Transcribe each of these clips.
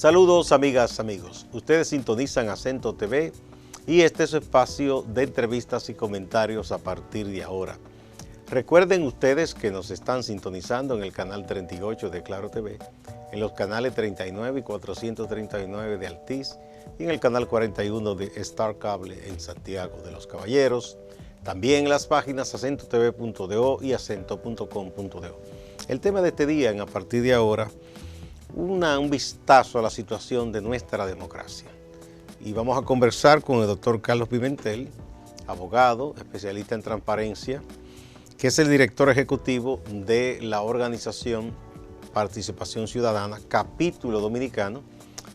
Saludos amigas, amigos. Ustedes sintonizan Acento TV y este es su espacio de entrevistas y comentarios a partir de ahora. Recuerden ustedes que nos están sintonizando en el canal 38 de Claro TV, en los canales 39 y 439 de Altiz y en el canal 41 de Star Cable en Santiago de los Caballeros, también en las páginas acentotv.do y acento.com.do. El tema de este día, en a partir de ahora, un vistazo a la situación de nuestra democracia. Y vamos a conversar con el doctor Carlos Pimentel, abogado, especialista en transparencia, que es el director ejecutivo de la organización Participación Ciudadana, capítulo dominicano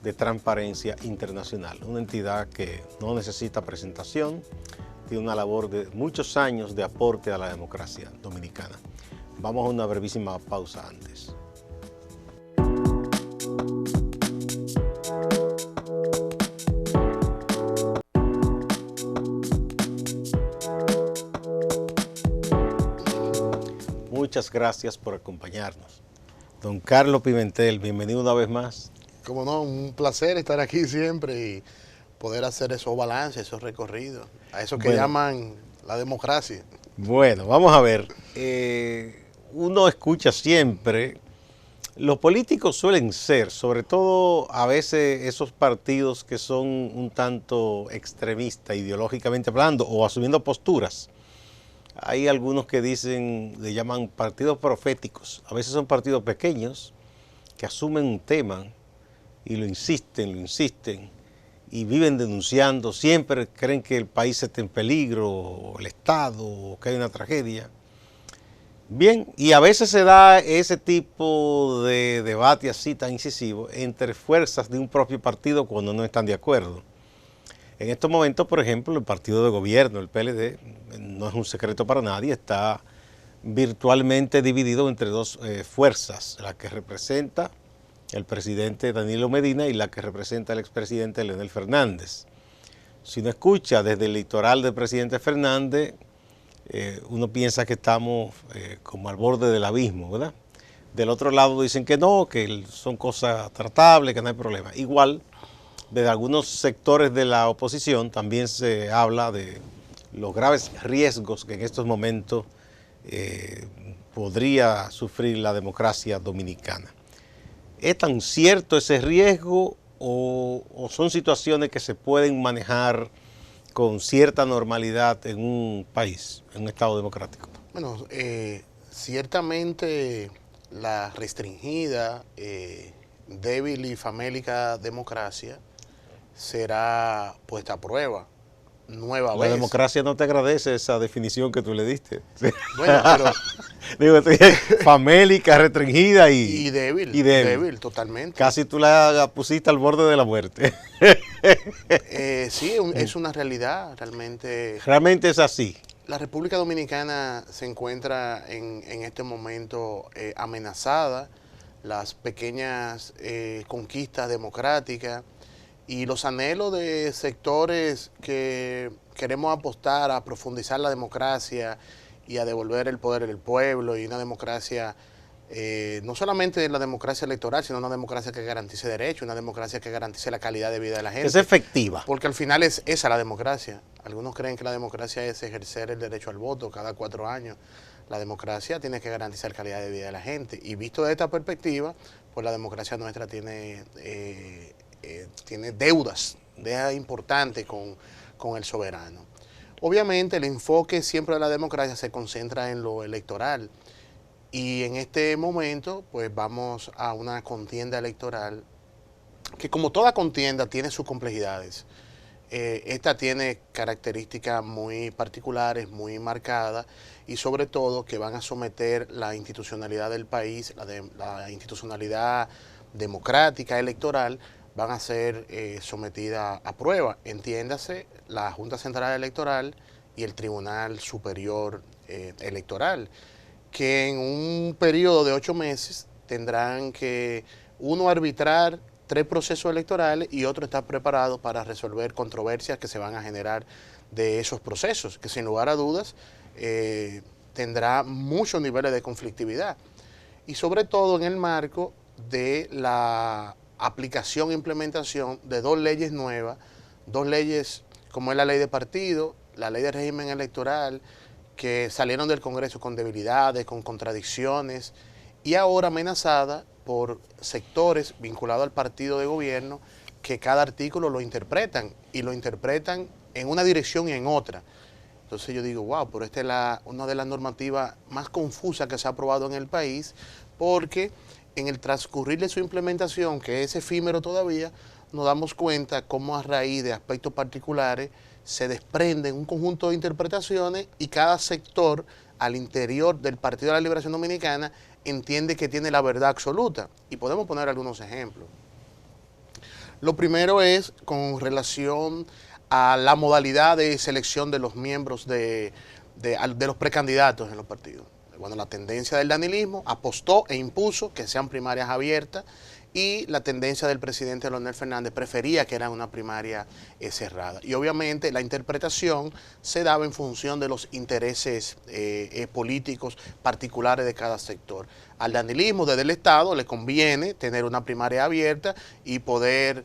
de Transparencia Internacional, una entidad que no necesita presentación, tiene una labor de muchos años de aporte a la democracia dominicana. Vamos a una brevísima pausa antes. Muchas gracias por acompañarnos. Don Carlos Pimentel, bienvenido una vez más. Como no, un placer estar aquí siempre y poder hacer esos balances, esos recorridos, a eso que llaman la democracia. Bueno, vamos a ver. Uno escucha siempre, los políticos suelen ser, sobre todo a veces esos partidos que son un tanto extremistas, ideológicamente hablando, o asumiendo posturas. Hay algunos que dicen, le llaman partidos proféticos. A veces son partidos pequeños que asumen un tema y lo insisten y viven denunciando. Siempre creen que el país está en peligro, o el Estado, o que hay una tragedia. Bien, y a veces se da ese tipo de debate así tan incisivo entre fuerzas de un propio partido cuando no están de acuerdo. En estos momentos, por ejemplo, el partido de gobierno, el PLD, no es un secreto para nadie, está virtualmente dividido entre dos fuerzas, la que representa el presidente Danilo Medina y la que representa el expresidente Leonel Fernández. Si uno escucha desde el litoral del presidente Fernández, uno piensa que estamos como al borde del abismo, ¿verdad? Del otro lado dicen que no, que son cosas tratables, que no hay problema. Igual, desde algunos sectores de la oposición también se habla de los graves riesgos que en estos momentos podría sufrir la democracia dominicana. ¿Es tan cierto ese riesgo o son situaciones que se pueden manejar con cierta normalidad en un país, en un Estado democrático? Bueno, ciertamente la restringida, débil y famélica democracia será puesta a prueba nueva vez. La democracia no te agradece esa definición que tú le diste. Bueno, pero digo, famélica, restringida y débil. Y débil, totalmente. Casi tú la pusiste al borde de la muerte. Sí, es una realidad, realmente. Realmente es así. La República Dominicana se encuentra en este momento amenazada. Las pequeñas conquistas democráticas y los anhelos de sectores que queremos apostar a profundizar la democracia y a devolver el poder al pueblo y una democracia, no solamente la democracia electoral, sino una democracia que garantice derechos, una democracia que garantice la calidad de vida de la gente. Es efectiva. Porque al final es esa la democracia. Algunos creen que la democracia es ejercer el derecho al voto cada 4 años. La democracia tiene que garantizar calidad de vida de la gente. Y visto de esta perspectiva, pues la democracia nuestra tiene deudas importantes con el soberano. Obviamente el enfoque siempre de la democracia se concentra en lo electoral y en este momento pues vamos a una contienda electoral que, como toda contienda, tiene sus complejidades. Esta tiene características muy particulares, muy marcadas y sobre todo que van a someter la institucionalidad del país, la institucionalidad democrática electoral, van a ser sometidas a prueba. Entiéndase, la Junta Central Electoral y el Tribunal Superior Electoral, que en un periodo de 8 meses tendrán que uno arbitrar 3 procesos electorales y otro estar preparado para resolver controversias que se van a generar de esos procesos, que sin lugar a dudas tendrá muchos niveles de conflictividad. Y sobre todo en el marco de la aplicación e implementación de dos leyes nuevas, dos leyes como es la ley de partido, la ley de régimen electoral, que salieron del Congreso con debilidades, con contradicciones, y ahora amenazada por sectores vinculados al partido de gobierno que cada artículo lo interpretan, y lo interpretan en una dirección y en otra. Entonces yo digo, wow, pero esta es una de las normativas más confusas que se ha aprobado en el país, porque en el transcurrir de su implementación, que es efímero todavía, nos damos cuenta cómo a raíz de aspectos particulares se desprenden un conjunto de interpretaciones y cada sector al interior del Partido de la Liberación Dominicana entiende que tiene la verdad absoluta. Y podemos poner algunos ejemplos. Lo primero es con relación a la modalidad de selección de los miembros de los precandidatos en los partidos. Bueno, la tendencia del danilismo apostó e impuso que sean primarias abiertas, y la tendencia del presidente Leonel Fernández prefería que era una primaria cerrada. Y obviamente la interpretación se daba en función de los intereses políticos particulares de cada sector. Al danilismo desde el Estado le conviene tener una primaria abierta y poder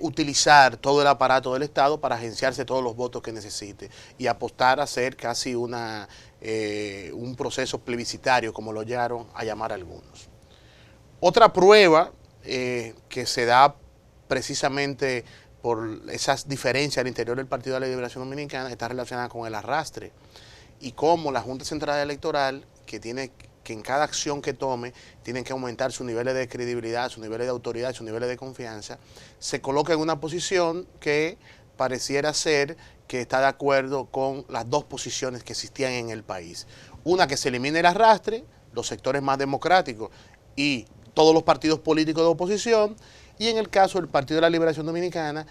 utilizar todo el aparato del Estado para agenciarse todos los votos que necesite y apostar a hacer casi un proceso plebiscitario, como lo llegaron a llamar algunos. Otra prueba que se da precisamente por esas diferencias al interior del Partido de la Liberación Dominicana está relacionada con el arrastre, y cómo la Junta Central Electoral, que en cada acción que tome tienen que aumentar sus niveles de credibilidad, sus niveles de autoridad, sus niveles de confianza, se coloca en una posición que pareciera ser que está de acuerdo con las dos posiciones que existían en el país. Una, que se elimine el arrastre, los sectores más democráticos y todos los partidos políticos de oposición, y en el caso del Partido de la Liberación Dominicana,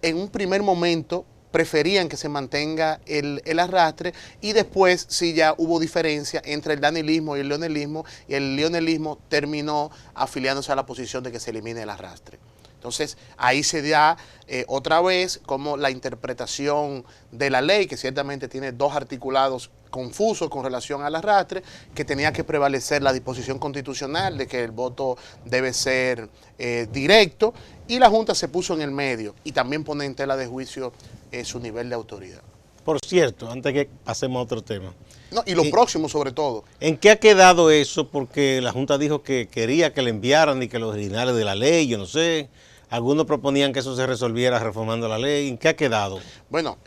en un primer momento preferían que se mantenga el arrastre, y después sí ya hubo diferencia entre el danilismo y el leonelismo terminó afiliándose a la posición de que se elimine el arrastre. Entonces, ahí se da otra vez como la interpretación de la ley, que ciertamente tiene dos articulados confusos con relación al arrastre, que tenía que prevalecer la disposición constitucional de que el voto debe ser directo, y la Junta se puso en el medio y también pone en tela de juicio su nivel de autoridad. Por cierto, antes que pasemos a otro tema. No, y lo próximo sobre todo. ¿En qué ha quedado eso? Porque la Junta dijo que quería que le enviaran y que los originales de la ley, yo no sé. Algunos proponían que eso se resolviera reformando la ley. ¿En qué ha quedado? Bueno,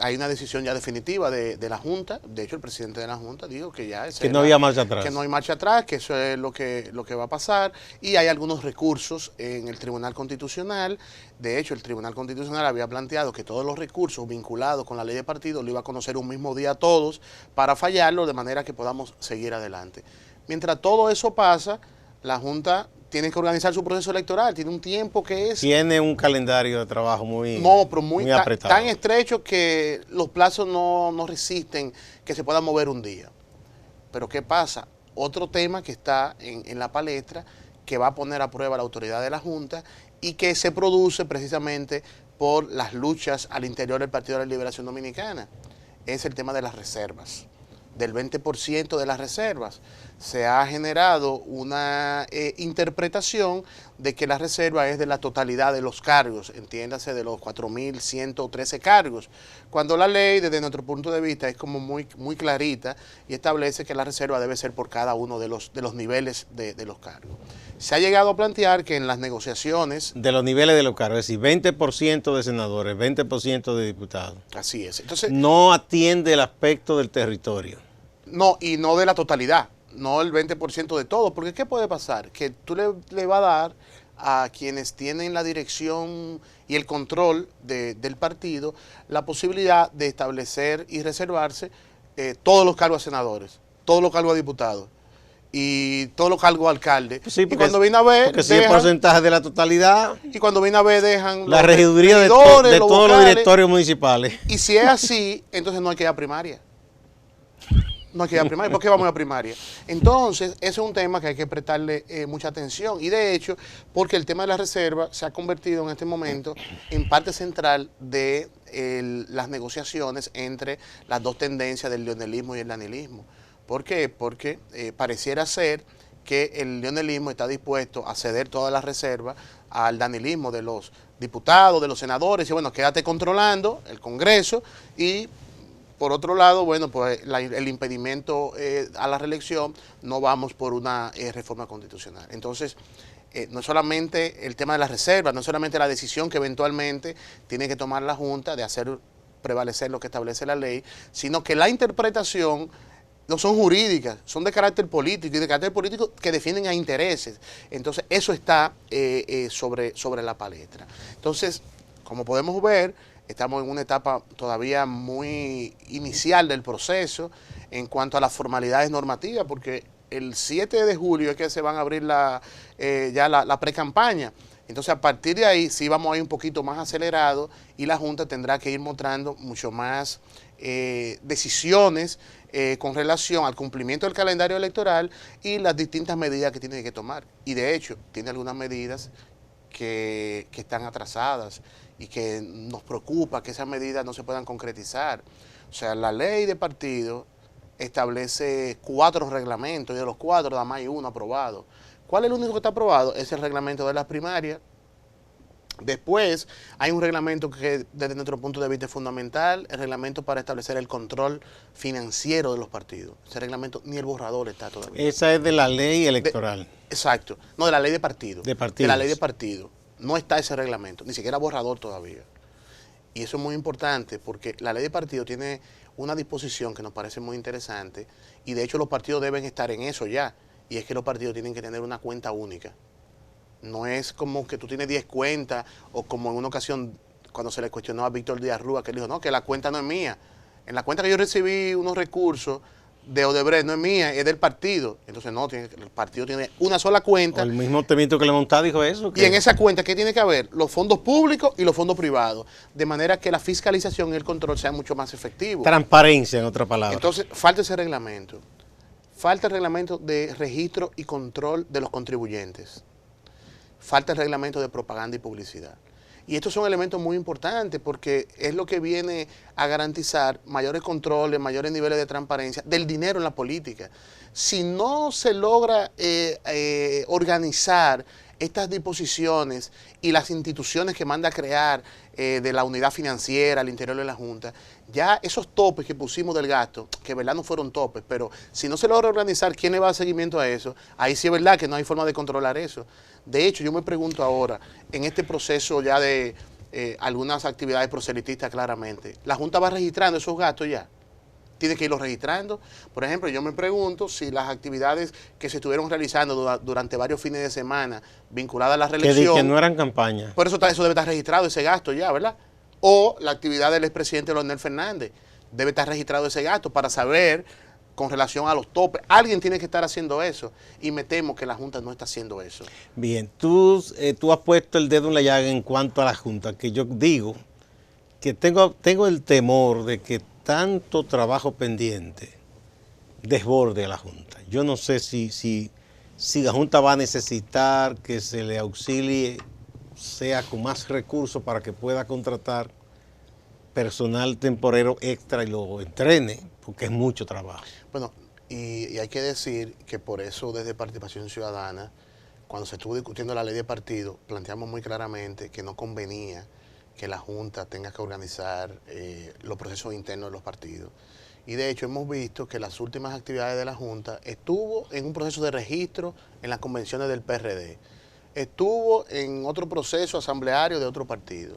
hay una decisión ya definitiva de la Junta. De hecho, el presidente de la Junta dijo que ya que no había marcha atrás. Que no hay marcha atrás, que eso es lo que va a pasar. Y hay algunos recursos en el Tribunal Constitucional. De hecho, el Tribunal Constitucional había planteado que todos los recursos vinculados con la ley de partidos lo iba a conocer un mismo día a todos para fallarlo, de manera que podamos seguir adelante. Mientras todo eso pasa, la Junta tiene que organizar su proceso electoral, tiene un tiempo que es... Tiene un calendario de trabajo muy apretado. Tan estrecho que los plazos no resisten que se pueda mover un día. Pero ¿qué pasa? Otro tema que está en la palestra, que va a poner a prueba la autoridad de la Junta y que se produce precisamente por las luchas al interior del Partido de la Liberación Dominicana, es el tema de las reservas. Del 20% de las reservas. Se ha generado una interpretación de que la reserva es de la totalidad de los cargos, entiéndase de los 4.113 cargos, cuando la ley, desde nuestro punto de vista, es como muy clarita y establece que la reserva debe ser por cada uno de los niveles de los cargos. Se ha llegado a plantear que en las negociaciones... De los niveles de los cargos, es decir, 20% de senadores, 20% de diputados. Así es. Entonces, no atiende el aspecto del territorio. No, y no de la totalidad, no el 20% de todo, porque ¿qué puede pasar? Que tú le vas a dar a quienes tienen la dirección y el control del partido la posibilidad de establecer y reservarse todos los cargos a senadores, todos los cargos a diputados y todos los cargos a alcaldes. Sí, porque, y cuando viene a ver, porque si el porcentaje de la totalidad, y cuando viene a ver dejan la regiduría de todos los directorios municipales. Y si es así, entonces no hay que ir a primaria. No hay que ir a primaria. ¿Por qué vamos a primaria? Entonces, ese es un tema que hay que prestarle mucha atención. Y de hecho, porque el tema de la reserva se ha convertido en este momento en parte central de las negociaciones entre las dos tendencias del leonelismo y el danilismo. ¿Por qué? Porque pareciera ser que el leonelismo está dispuesto a ceder todas las reservas al danilismo de los diputados, de los senadores, y bueno, quédate controlando el Congreso y por otro lado, bueno, pues el impedimento a la reelección, no vamos por una reforma constitucional. Entonces, no solamente el tema de las reservas, no solamente la decisión que eventualmente tiene que tomar la Junta de hacer prevalecer lo que establece la ley, sino que la interpretación no son jurídicas, son de carácter político y de carácter político que defienden a intereses. Entonces, eso está sobre la palestra. Entonces, como podemos ver, estamos en una etapa todavía muy inicial del proceso en cuanto a las formalidades normativas, porque el 7 de julio es que se van a abrir ya la pre-campaña. Entonces, a partir de ahí sí vamos a ir un poquito más acelerado y la Junta tendrá que ir mostrando mucho más decisiones con relación al cumplimiento del calendario electoral y las distintas medidas que tiene que tomar. Y de hecho, tiene algunas medidas que están atrasadas y que nos preocupa que esas medidas no se puedan concretizar. O sea, la ley de partido establece 4 reglamentos y de los 4 nada más hay uno aprobado. ¿Cuál es el único que está aprobado? Es el reglamento de las primarias. Después hay un reglamento que desde nuestro punto de vista es fundamental, el reglamento para establecer el control financiero de los partidos. Ese reglamento ni el borrador está todavía. Esa es de la ley electoral. Exacto. No, de la ley de partido. De partidos. De la ley de partido. No está ese reglamento, ni siquiera borrador todavía. Y eso es muy importante porque la ley de partido tiene una disposición que nos parece muy interesante y de hecho los partidos deben estar en eso ya. Y es que los partidos tienen que tener una cuenta única. No es como que tú tienes 10 cuentas o como en una ocasión cuando se le cuestionó a Víctor Díaz Rúa que él dijo, no, que la cuenta no es mía. En la cuenta que yo recibí unos recursos de Odebrecht no es mía, es del partido. Entonces no, el partido tiene una sola cuenta. O el mismo Temito Clemontá dijo eso. Y en esa cuenta, ¿qué tiene que haber? Los fondos públicos y los fondos privados. De manera que la fiscalización y el control sean mucho más efectivos. Transparencia, en otra palabra. Entonces, falta ese reglamento. Falta el reglamento de registro y control de los contribuyentes. Falta el reglamento de propaganda y publicidad. Y estos son elementos muy importantes porque es lo que viene a garantizar mayores controles, mayores niveles de transparencia del dinero en la política. Si no se logra organizar estas disposiciones y las instituciones que manda a crear de la unidad financiera al interior de la Junta, ya esos topes que pusimos del gasto, que verdad no fueron topes, pero si no se logra organizar quién le va a dar seguimiento a eso, ahí sí es verdad que no hay forma de controlar eso. De hecho, yo me pregunto ahora, en este proceso ya de algunas actividades proselitistas claramente, ¿la Junta va registrando esos gastos ya? Tiene que irlo registrando. Por ejemplo, yo me pregunto si las actividades que se estuvieron realizando durante varios fines de semana vinculadas a la reelección... Que no eran campañas. Por eso debe estar registrado ese gasto ya, ¿verdad? O la actividad del expresidente Leonel Fernández. Debe estar registrado ese gasto para saber con relación a los topes. Alguien tiene que estar haciendo eso. Y me temo que la Junta no está haciendo eso. Bien, tú has puesto el dedo en la llaga en cuanto a la Junta, que yo digo que tengo el temor de que tanto trabajo pendiente desborde a la Junta. Yo no sé si la Junta va a necesitar que se le auxilie, sea con más recursos para que pueda contratar personal temporero extra y lo entrene, porque es mucho trabajo. Bueno, y hay que decir que por eso desde Participación Ciudadana, cuando se estuvo discutiendo la ley de partido, planteamos muy claramente que no convenía que la Junta tenga que organizar los procesos internos de los partidos. Y de hecho hemos visto que las últimas actividades de la Junta estuvo en un proceso de registro en las convenciones del PRD, estuvo en otro proceso asambleario de otro partido.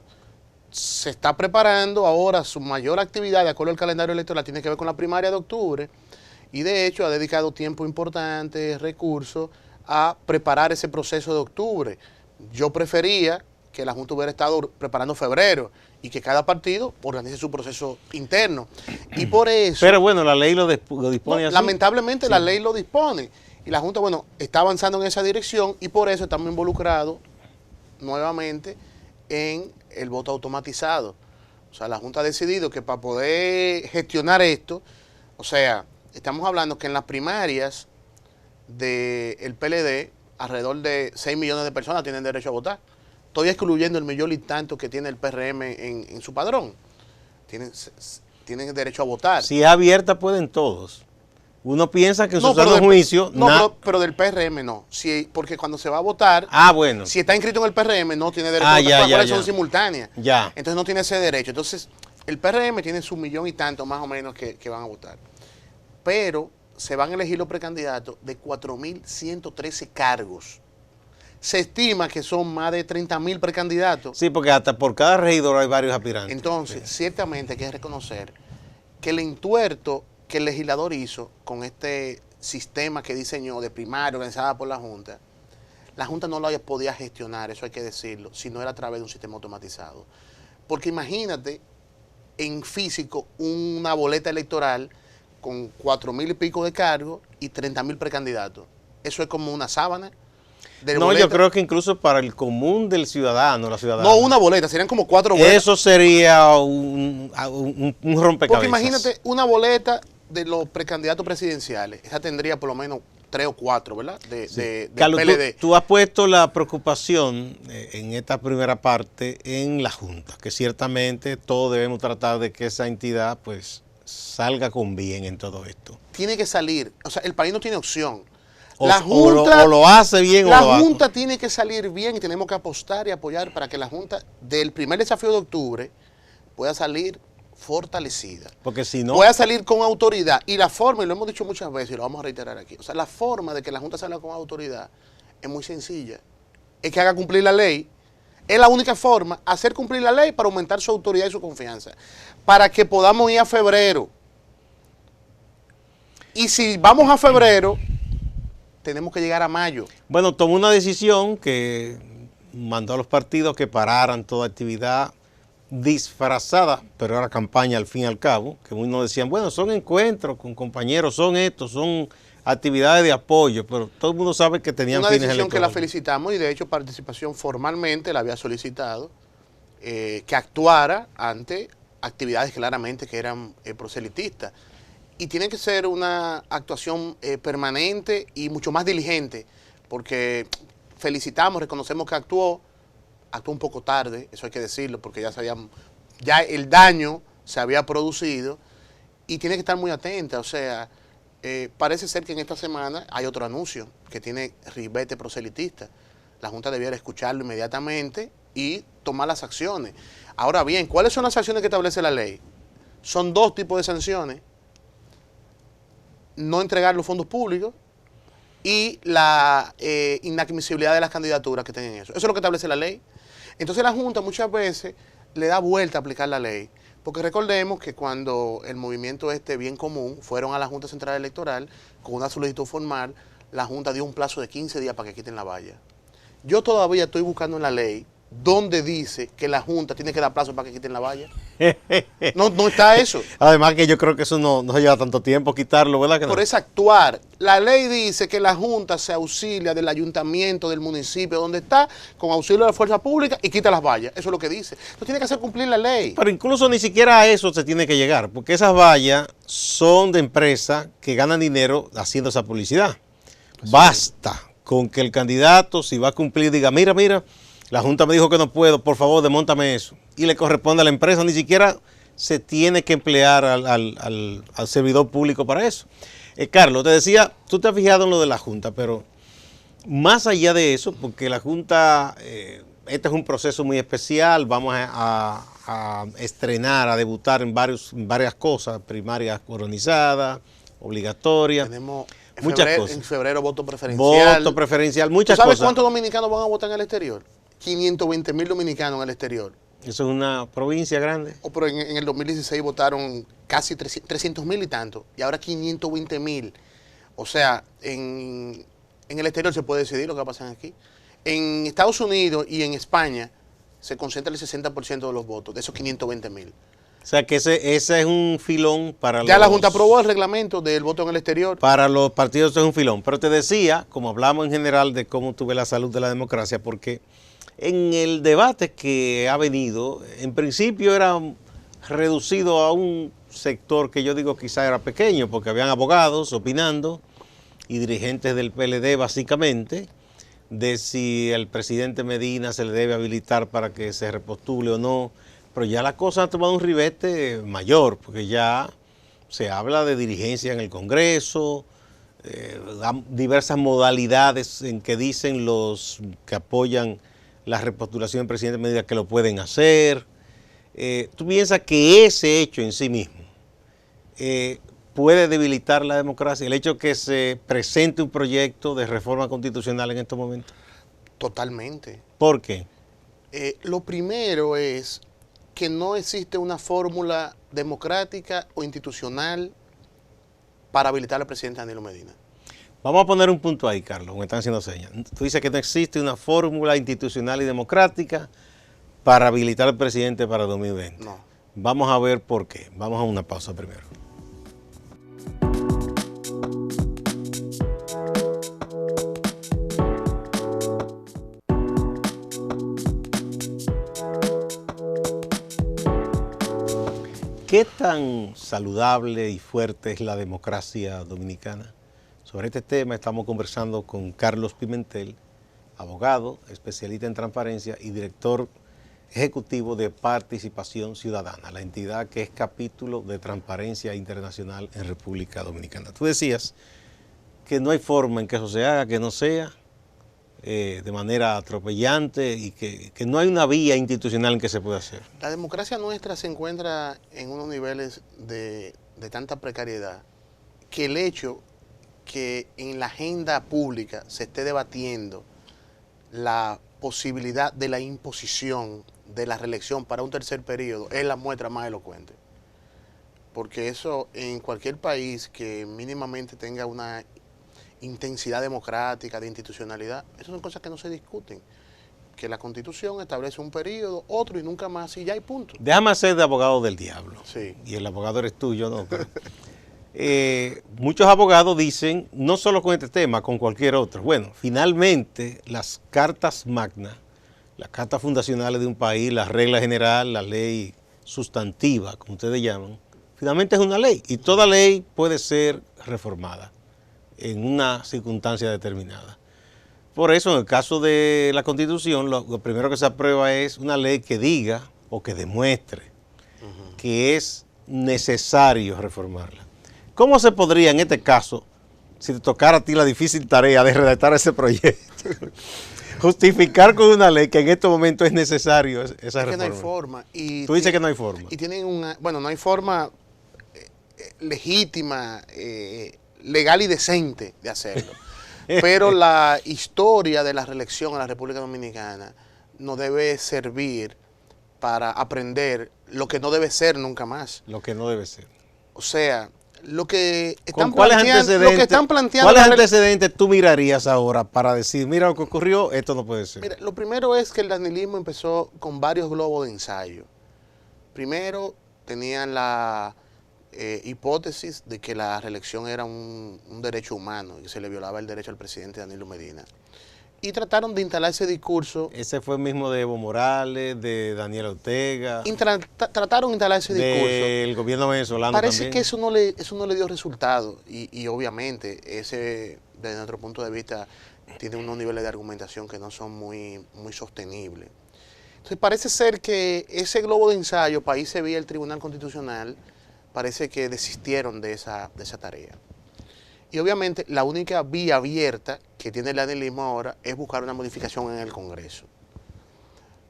Se está preparando ahora su mayor actividad, de acuerdo al calendario electoral, tiene que ver con la primaria de octubre, y de hecho ha dedicado tiempo importante, recursos, a preparar ese proceso de octubre. Yo prefería que la Junta hubiera estado preparando febrero y que cada partido organice su proceso interno. Y por eso... Pero bueno, la ley lo dispone así. Lamentablemente sí. La ley lo dispone. Y la Junta, bueno, está avanzando en esa dirección y por eso estamos involucrados nuevamente en el voto automatizado. O sea, la Junta ha decidido que para poder gestionar esto, o sea, estamos hablando que en las primarias del PLD, alrededor de 6 millones de personas tienen derecho a votar. Estoy excluyendo el millón y tanto que tiene el PRM en su padrón. Tienen derecho a votar. Si es abierta, pueden todos. Uno piensa que en No, su pero sano del, juicio... no, pero del PRM no. Si, porque cuando se va a votar, bueno. si está inscrito en el PRM, no tiene derecho a votar. Las cuales son simultáneas. Ya. Entonces no tiene ese derecho. Entonces, el PRM tiene su 1.000.000 y tanto más o menos que van a votar. Pero se van a elegir los precandidatos de 4.113 cargos. Se estima que son más de 30.000 precandidatos. Sí, porque hasta por cada regidor hay varios aspirantes. Entonces, ciertamente hay que reconocer que el entuerto que el legislador hizo con este sistema que diseñó de primaria organizada por la Junta no lo podía gestionar, eso hay que decirlo, si no era a través de un sistema automatizado. Porque imagínate en físico una boleta electoral con 4.000 y pico de cargos y 30.000 precandidatos. Eso es como una sábana. No, boleta. Yo creo que incluso para el común del ciudadano, la ciudadana. No, una boleta, serían como 4 boletas. Eso sería un rompecabezas. Porque imagínate una boleta de los precandidatos presidenciales. Esa tendría por lo menos 3 o 4, ¿verdad? De Carlos, PLD. Tú has puesto la preocupación en esta primera parte en la Junta, que ciertamente todos debemos tratar de que esa entidad pues salga con bien en todo esto. Tiene que salir, o sea, el país no tiene opción. La Junta, o lo hace bien la o lo Junta tiene que salir bien y tenemos que apostar y apoyar para que la Junta del primer desafío de octubre pueda salir fortalecida. Porque si no... Pueda salir con autoridad. Y la forma, y lo hemos dicho muchas veces y lo vamos a reiterar aquí, o sea, la forma de que la Junta salga con autoridad es muy sencilla. Es que haga cumplir la ley. Es la única forma, hacer cumplir la ley para aumentar su autoridad y su confianza. Para que podamos ir a febrero. Y si vamos a febrero, tenemos que llegar a mayo. Bueno, tomó una decisión que mandó a los partidos que pararan toda actividad disfrazada, pero era campaña al fin y al cabo, que unos decían, bueno, son encuentros con compañeros, son estos, son actividades de apoyo, pero todo el mundo sabe que tenían una fines decisión electorales. Que la felicitamos y de hecho participación formalmente la había solicitado, que actuara ante actividades claramente que eran proselitistas. Y tiene que ser una actuación permanente y mucho más diligente, porque felicitamos, reconocemos que actuó un poco tarde, eso hay que decirlo, porque ya el daño se había producido y tiene que estar muy atenta. O sea, parece ser que en esta semana hay otro anuncio que tiene ribete proselitista. La Junta debiera escucharlo inmediatamente y tomar las acciones. Ahora bien, ¿cuáles son las sanciones que establece la ley? Son 2 tipos de sanciones: no entregar los fondos públicos y la inadmisibilidad de las candidaturas que tengan eso. Eso es lo que establece la ley. Entonces la Junta muchas veces le da vuelta a aplicar la ley, porque recordemos que cuando el movimiento Bien Común fueron a la Junta Central Electoral con una solicitud formal, la Junta dio un plazo de 15 días para que quiten la valla. Yo todavía estoy buscando en la ley donde dice que la Junta tiene que dar plazo para que quiten la valla. No está eso. Además que yo creo que eso no lleva tanto tiempo quitarlo, ¿verdad? Que Por no? eso actuar. La ley dice que la Junta se auxilia del ayuntamiento, del municipio, donde está, con auxilio de la fuerza pública y quita las vallas. Eso es lo que dice. Entonces tiene que hacer cumplir la ley. Pero incluso ni siquiera a eso se tiene que llegar, porque esas vallas son de empresas que ganan dinero haciendo esa publicidad. Así basta con que el candidato, si va a cumplir, diga, mira, la Junta me dijo que no puedo, por favor, demóntame eso. Y le corresponde a la empresa, ni siquiera se tiene que emplear al servidor público para eso. Carlos, te decía, tú te has fijado en lo de la Junta, pero más allá de eso, porque la Junta, este es un proceso muy especial, vamos a estrenar, a debutar en varias cosas, primarias organizadas, obligatorias. Tenemos muchas cosas. En febrero voto preferencial. Voto preferencial, muchas cosas. ¿Sabes cosas. cuántos dominicanos van a votar en el exterior? 520.000 dominicanos en el exterior. Eso es una provincia grande. Pero en el 2016 votaron casi 300.000 y tanto, y ahora 520.000. O sea, en el exterior se puede decidir lo que va a pasar aquí. En Estados Unidos y en España se concentra el 60% de los votos, de esos 520.000. O sea que ese es un filón para ya la Junta aprobó el reglamento del voto en el exterior. Para los partidos es un filón. Pero te decía, como hablamos en general de cómo tuve la salud de la democracia, porque en el debate que ha venido, en principio era reducido a un sector que yo digo quizá era pequeño, porque habían abogados opinando y dirigentes del PLD básicamente, de si el presidente Medina se le debe habilitar para que se repostule o no. Pero ya la cosa ha tomado un ribete mayor, porque ya se habla de dirigencia en el Congreso, diversas modalidades en que dicen los que apoyan la repostulación del presidente Medina que lo pueden hacer. ¿Tú piensas que ese hecho en sí mismo puede debilitar la democracia? El hecho que se presente un proyecto de reforma constitucional en estos momentos. Totalmente. ¿Por qué? Lo primero es que no existe una fórmula democrática o institucional para habilitar al presidente Danilo Medina. Vamos a poner un punto ahí, Carlos, me están haciendo señas. Tú dices que no existe una fórmula institucional y democrática para habilitar al presidente para 2020. No. Vamos a ver por qué. Vamos a una pausa primero. ¿Qué tan saludable y fuerte es la democracia dominicana? Sobre este tema estamos conversando con Carlos Pimentel, abogado, especialista en transparencia y director ejecutivo de Participación Ciudadana, la entidad que es capítulo de Transparencia Internacional en República Dominicana. Tú decías que no hay forma en que eso se haga, que no sea de manera atropellante y que no hay una vía institucional en que se pueda hacer. La democracia nuestra se encuentra en unos niveles de tanta precariedad que el hecho que en la agenda pública se esté debatiendo la posibilidad de la imposición de la reelección para un tercer periodo es la muestra más elocuente. Porque eso en cualquier país que mínimamente tenga una intensidad democrática, de institucionalidad, esas son cosas que no se discuten. Que la Constitución establece un periodo, otro y nunca más, y ya hay punto. Déjame hacer de abogado del diablo. Sí. Y el abogado eres tú, yo no. Pero, muchos abogados dicen, no solo con este tema, con cualquier otro. Bueno, finalmente las cartas magna, las cartas fundacionales de un país, la regla general, la ley sustantiva, como ustedes llaman, finalmente es una ley. Y toda ley puede ser reformada en una circunstancia determinada. Por eso, en el caso de la Constitución, lo primero que se aprueba es una ley que diga o que demuestre que es necesario reformarla. ¿Cómo se podría, en este caso, si te tocara a ti la difícil tarea de redactar ese proyecto, justificar con una ley que en este momento es necesario esa reforma? Que no hay forma. Y tú dices que no hay forma. Y tienen no hay forma legítima, legal y decente de hacerlo. Pero la historia de la reelección en la República Dominicana nos debe servir para aprender lo que no debe ser nunca más. Lo que no debe ser. O sea, lo que están ¿Cuáles planteando... ¿Cuáles antecedentes tú mirarías ahora para decir, mira lo que ocurrió, esto no puede ser? Mira, lo primero es que el danilismo empezó con varios globos de ensayo. Primero, tenían la hipótesis de que la reelección era un derecho humano y que se le violaba el derecho al presidente Danilo Medina. Y trataron de instalar ese discurso. Ese fue el mismo de Evo Morales, de Daniel Ortega. Trataron de instalar ese discurso. Del gobierno venezolano Parece también. que eso no le dio resultado. Y obviamente, ese, desde nuestro punto de vista, tiene unos niveles de argumentación que no son muy sostenibles. Entonces parece ser que ese globo de ensayo, para irse vía el Tribunal Constitucional, parece que desistieron de esa tarea. Y obviamente la única vía abierta que tiene el danilismo ahora es buscar una modificación en el Congreso.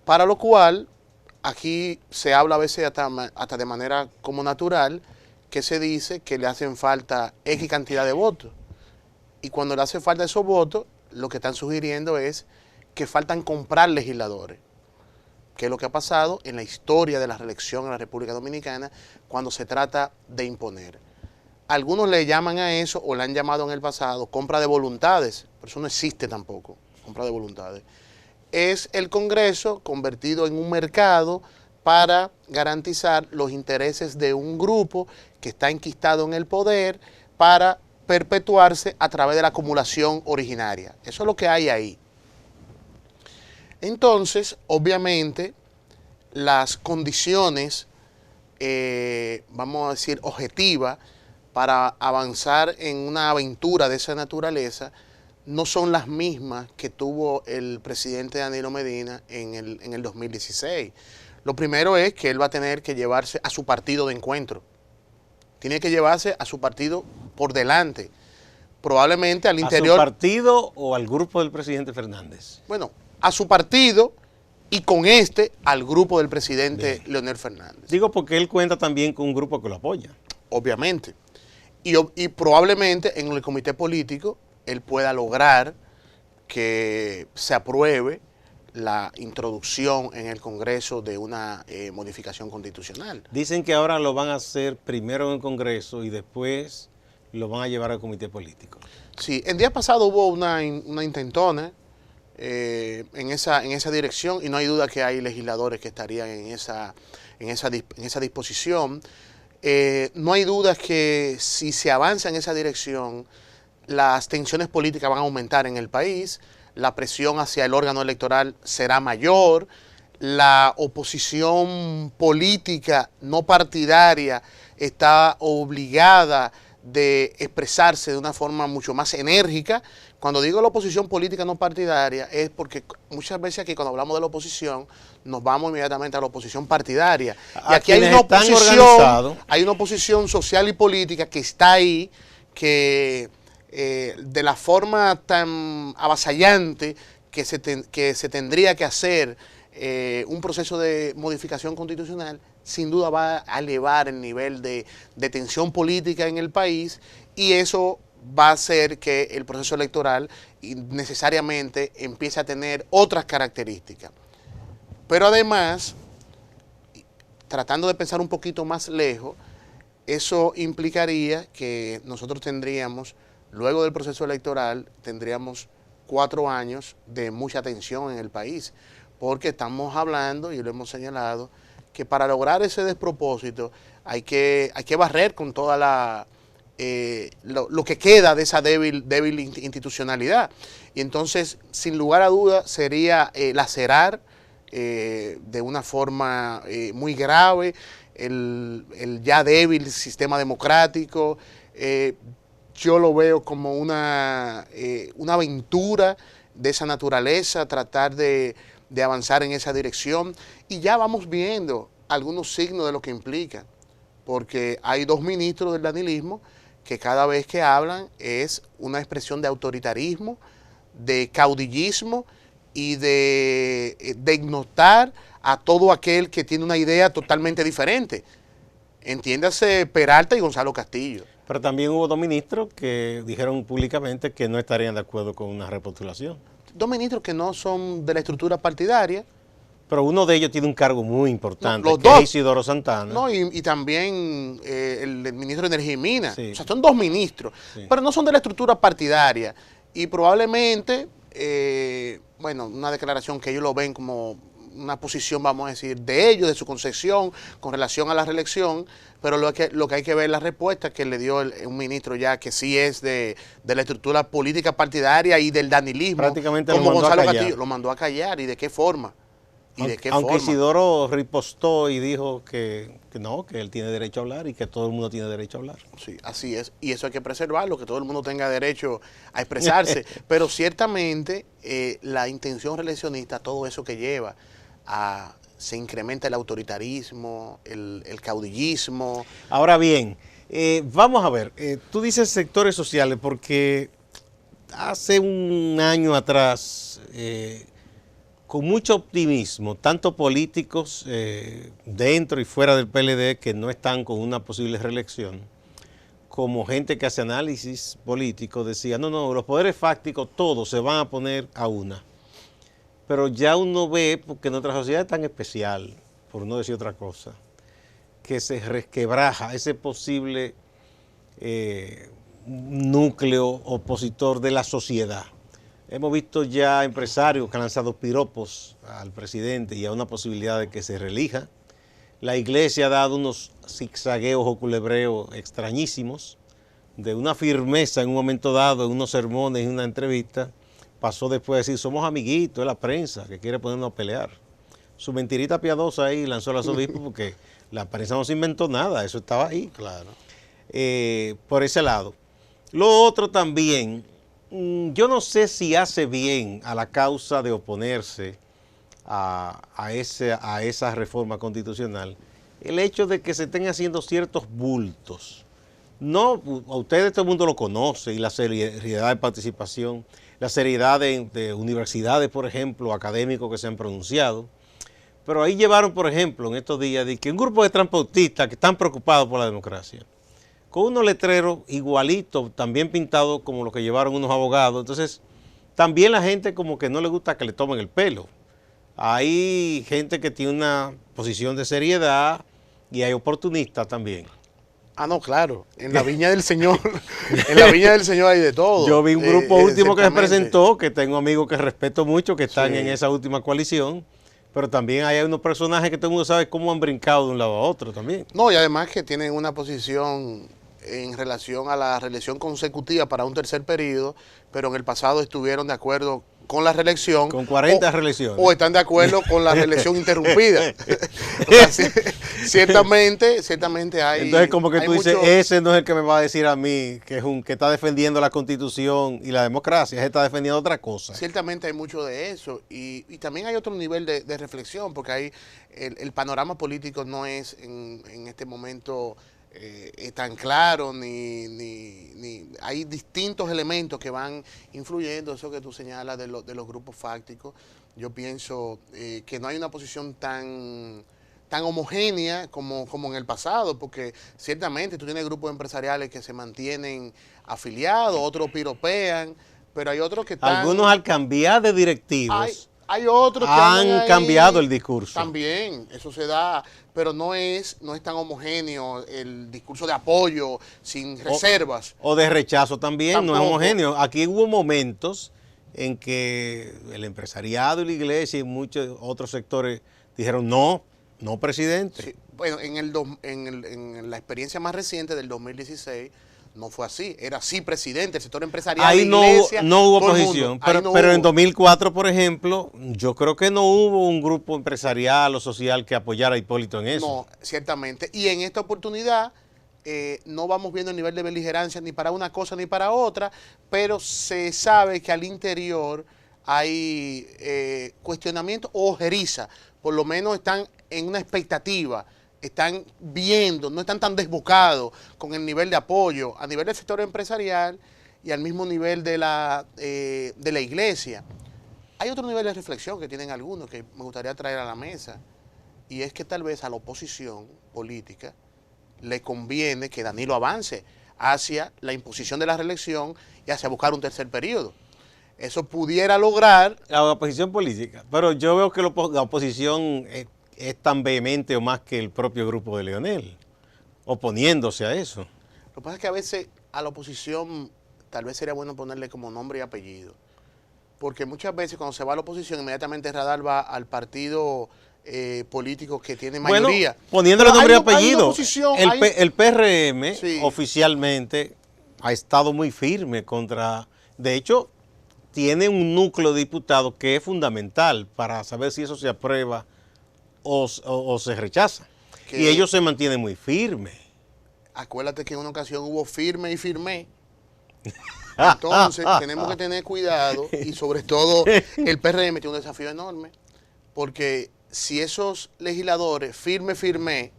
Para lo cual, aquí se habla a veces hasta de manera como natural, que se dice que le hacen falta X cantidad de votos. Y cuando le hace falta esos votos, lo que están sugiriendo es que faltan comprar legisladores, que es lo que ha pasado en la historia de la reelección en la República Dominicana cuando se trata de imponer. Algunos le llaman a eso, o le han llamado en el pasado, compra de voluntades, pero eso no existe tampoco, compra de voluntades. Es el Congreso convertido en un mercado para garantizar los intereses de un grupo que está enquistado en el poder para perpetuarse a través de la acumulación originaria. Eso es lo que hay ahí. Entonces, obviamente, las condiciones, vamos a decir, objetivas para avanzar en una aventura de esa naturaleza no son las mismas que tuvo el presidente Danilo Medina en el 2016. Lo primero es que él va a tener que llevarse a su partido de encuentro, tiene que llevarse a su partido por delante. Probablemente al interior... ¿A su partido o al grupo del presidente Fernández? Bueno, a su partido y con al grupo del presidente Leonel Fernández. Digo porque él cuenta también con un grupo que lo apoya. Obviamente. Y probablemente en el comité político él pueda lograr que se apruebe la introducción en el Congreso de una modificación constitucional. Dicen que ahora lo van a hacer primero en el Congreso y después lo van a llevar al comité político. Sí, el día pasado hubo una intentona en esa dirección y no hay duda que hay legisladores que estarían en esa disposición. No hay duda que si se avanza en esa dirección, las tensiones políticas van a aumentar en el país, la presión hacia el órgano electoral será mayor, la oposición política no partidaria está obligada de expresarse de una forma mucho más enérgica. Cuando digo la oposición política no partidaria es porque muchas veces aquí cuando hablamos de la oposición nos vamos inmediatamente a la oposición partidaria. Y aquí hay una oposición social y política que está ahí, que de la forma tan avasallante que se tendría que hacer un proceso de modificación constitucional, sin duda va a elevar el nivel de tensión política en el país y eso va a hacer que el proceso electoral necesariamente empiece a tener otras características. Pero además, tratando de pensar un poquito más lejos, eso implicaría que nosotros tendríamos, luego del proceso electoral, tendríamos 4 años de mucha tensión en el país, porque estamos hablando, y lo hemos señalado, que para lograr ese despropósito hay que barrer con toda lo que queda de esa débil institucionalidad. Y entonces, sin lugar a dudas, sería lacerar de una forma muy grave el ya débil sistema democrático. Yo lo veo como una aventura de esa naturaleza, tratar de avanzar en esa dirección, y ya vamos viendo algunos signos de lo que implica, porque hay 2 ministros del danilismo que cada vez que hablan es una expresión de autoritarismo, de caudillismo y de ignorar a todo aquel que tiene una idea totalmente diferente. Entiéndase Peralta y Gonzalo Castillo. Pero también hubo 2 ministros que dijeron públicamente que no estarían de acuerdo con una repostulación. 2 ministros que no son de la estructura partidaria. Pero uno de ellos tiene un cargo muy importante, los que dos. es Isidoro Santana. No, y también el ministro de Energía y Minas. Sí. O sea, son 2 ministros, sí, pero no son de la estructura partidaria. Y probablemente, bueno, una declaración que ellos lo ven como una posición, vamos a decir, de ellos, de su concepción con relación a la reelección, pero lo que hay que ver es la respuesta que le dio un ministro ya que sí es de la estructura política partidaria y del danilismo, prácticamente como Gonzalo Castillo. Lo mandó a callar. ¿Y de qué forma? Aunque Isidoro ripostó y dijo que no, que él tiene derecho a hablar y que todo el mundo tiene derecho a hablar. Sí, así es. Y eso hay que preservarlo, que todo el mundo tenga derecho a expresarse. Pero ciertamente la intención reeleccionista, todo eso que lleva se incrementa el autoritarismo, el caudillismo. Ahora bien, vamos a ver, tú dices sectores sociales porque hace un año atrás, con mucho optimismo, tanto políticos dentro y fuera del PLD que no están con una posible reelección, como gente que hace análisis político, decía, no, los poderes fácticos todos se van a poner a una. Pero ya uno ve, porque nuestra sociedad es tan especial, por no decir otra cosa, que se resquebraja ese posible núcleo opositor de la sociedad. Hemos visto ya empresarios que han lanzado piropos al presidente y a una posibilidad de que se reelija. La iglesia ha dado unos zigzagueos o culebreos extrañísimos, de una firmeza en un momento dado, en unos sermones, en una entrevista, pasó después a decir, somos amiguitos de la prensa que quiere ponernos a pelear. Su mentirita piadosa ahí lanzó al arzobispo porque la prensa no se inventó nada, eso estaba ahí. Claro. Por ese lado. Lo otro también, yo no sé si hace bien a la causa de oponerse a esa reforma constitucional el hecho de que se estén haciendo ciertos bultos No, a ustedes todo el mundo lo conoce y la seriedad de participación, la seriedad de universidades, por ejemplo, académicos que se han pronunciado. Pero ahí llevaron, por ejemplo, en estos días, de que un grupo de transportistas que están preocupados por la democracia, con unos letreros igualitos, también pintados como los que llevaron unos abogados. Entonces, también la gente como que no le gusta que le tomen el pelo. Hay gente que tiene una posición de seriedad y hay oportunistas también. Ah, no, claro. En la viña del Señor, en la viña del Señor hay de todo. Yo vi un grupo último que se presentó, que tengo amigos que respeto mucho, que están en esa última coalición, pero también hay unos personajes que todo el mundo sabe cómo han brincado de un lado a otro también. No, y además que tienen una posición en relación a la reelección consecutiva para un tercer periodo, pero en el pasado estuvieron de acuerdo con la reelección. Con 40 reelecciones. O están de acuerdo con la reelección interrumpida. O sea, ciertamente hay. Entonces, como que tú dices, mucho... ese no es el que me va a decir a mí que es que está defendiendo la Constitución y la democracia, ese está defendiendo otra cosa. Ciertamente hay mucho de eso. Y también hay otro nivel de reflexión, porque hay el panorama político no es en este momento tan claro, ni hay distintos elementos que van influyendo, eso que tú señalas de los grupos fácticos. Yo pienso que no hay una posición tan homogénea como en el pasado, porque ciertamente tú tienes grupos empresariales que se mantienen afiliados, otros piropean, pero hay otros que están... Algunos al cambiar de directivos hay otros que han cambiado el discurso. También, eso se da, pero no es tan homogéneo el discurso de apoyo, sin reservas. O de rechazo también, Tampoco. no es homogéneo. Aquí hubo momentos en que el empresariado y la iglesia y muchos otros sectores dijeron no presidente. Sí, bueno, en la experiencia más reciente del 2016, no fue así, era sí presidente, el sector empresarial, ahí la iglesia, no hubo todo el oposición, mundo. pero, No pero hubo. en 2004, por ejemplo, yo creo que no hubo un grupo empresarial o social que apoyara a Hipólito en eso. No, ciertamente. Y en esta oportunidad no vamos viendo el nivel de beligerancia ni para una cosa ni para otra, pero se sabe que al interior hay cuestionamiento o ojeriza, por lo menos están en una expectativa, están viendo, no están tan desbocados con el nivel de apoyo a nivel del sector empresarial y al mismo nivel de la iglesia. Hay otro nivel de reflexión que tienen algunos que me gustaría traer a la mesa, y es que tal vez a la oposición política le conviene que Danilo avance hacia la imposición de la reelección y hacia buscar un tercer periodo. Eso pudiera lograr... La oposición política, pero yo veo que la oposición es tan vehemente o más que el propio grupo de Leonel, oponiéndose a eso. Lo que pasa es que a veces a la oposición tal vez sería bueno ponerle como nombre y apellido, porque muchas veces cuando se va a la oposición inmediatamente el radar va al partido político que tiene mayoría. Bueno, poniéndole nombre y apellido, el PRM sí, oficialmente ha estado muy firme contra, de hecho, tiene un núcleo de diputados que es fundamental para saber si eso se aprueba o se rechaza. Y ellos se mantienen muy firmes. Acuérdate que en una ocasión hubo firme y firmé. Entonces tenemos que tener cuidado y sobre todo el PRM tiene un desafío enorme, porque si esos legisladores firme,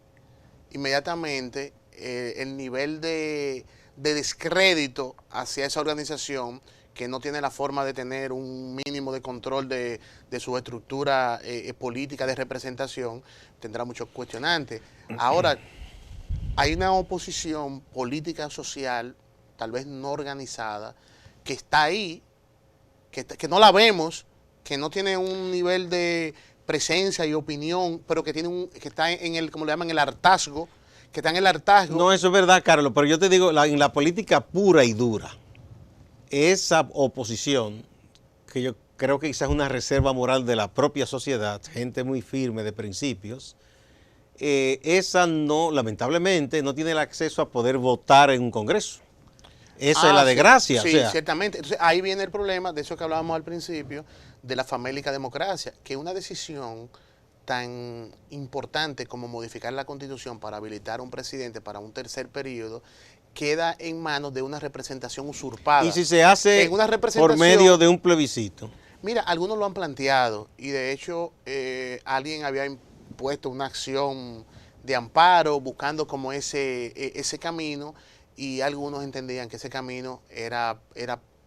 inmediatamente el nivel de descrédito hacia esa organización que no tiene la forma de tener un mínimo de control de su estructura política de representación, tendrá muchos cuestionantes. Ahora, hay una oposición política social, tal vez no organizada, que está ahí, que no la vemos, que no tiene un nivel de presencia y opinión, pero que está en el, como le llaman, el hartazgo, que está en el hartazgo. No, eso es verdad, Carlos, pero yo te digo, en la política pura y dura, esa oposición, que yo creo que quizás es una reserva moral de la propia sociedad, gente muy firme de principios, esa no, lamentablemente, no tiene el acceso a poder votar en un congreso. Esa es la desgracia. Sí, o sea, ciertamente. Entonces ahí viene el problema de eso que hablábamos al principio, de la famélica democracia, que una decisión tan importante como modificar la Constitución para habilitar un presidente para un tercer periodo queda en manos de una representación usurpada. Y si se hace por medio de un plebiscito. Mira, algunos lo han planteado y de hecho alguien había impuesto una acción de amparo buscando como ese camino, y algunos entendían que ese camino era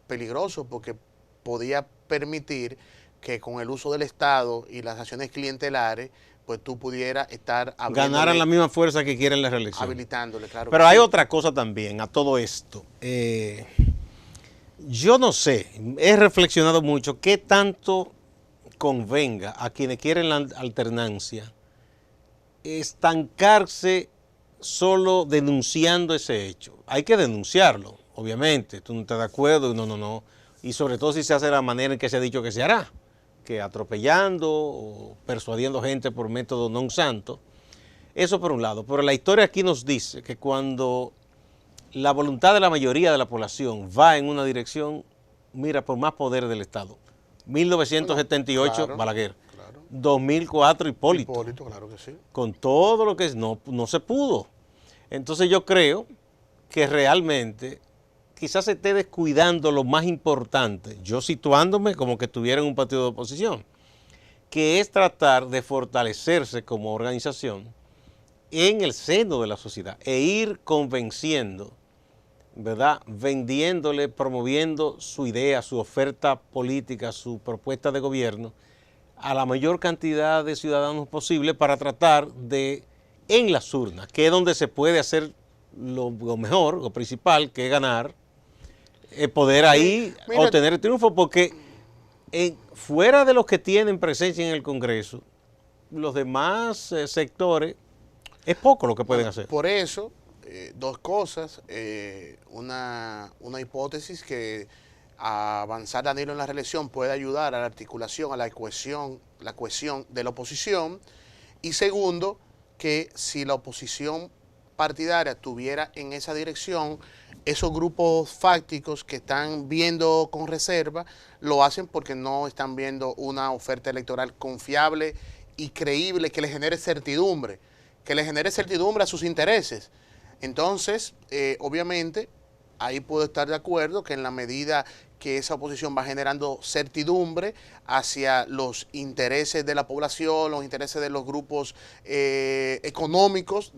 peligroso porque podía permitir que con el uso del Estado y las acciones clientelares, pues tú pudieras estar Ganaran la misma fuerza que quieren la reelección. Habilitándole, claro. Pero hay otra cosa también a todo esto. Yo no sé, he reflexionado mucho qué tanto convenga a quienes quieren la alternancia estancarse solo denunciando ese hecho. Hay que denunciarlo, obviamente. Tú no estás de acuerdo, no. Y sobre todo si se hace de la manera en que se ha dicho que se hará, que atropellando o persuadiendo gente por método non santo. Eso por un lado. Pero la historia aquí nos dice que cuando la voluntad de la mayoría de la población va en una dirección, mira, por más poder del Estado. 1978, claro, Balaguer. claro. 2004, Hipólito. Hipólito, claro que sí. Con todo lo que es, no se pudo. Entonces yo creo que realmente quizás se esté descuidando lo más importante, yo situándome como que estuviera en un partido de oposición, que es tratar de fortalecerse como organización en el seno de la sociedad e ir convenciendo, ¿verdad? Vendiéndole, promoviendo su idea, su oferta política, su propuesta de gobierno a la mayor cantidad de ciudadanos posible para tratar de, en las urnas, que es donde se puede hacer lo mejor, lo principal, que es ganar, poder ahí obtener el triunfo, porque fuera de los que tienen presencia en el Congreso, los demás sectores, es poco lo que pueden hacer. Por eso, dos cosas, una hipótesis que avanzar Danilo en la reelección puede ayudar a la articulación, a la cohesión de la oposición, y segundo, que si la oposición partidaria tuviera en esa dirección, esos grupos fácticos que están viendo con reserva, lo hacen porque no están viendo una oferta electoral confiable y creíble que le genere certidumbre a sus intereses. Entonces, obviamente, ahí puedo estar de acuerdo que en la medida que esa oposición va generando certidumbre hacia los intereses de la población, los intereses de los grupos económicos,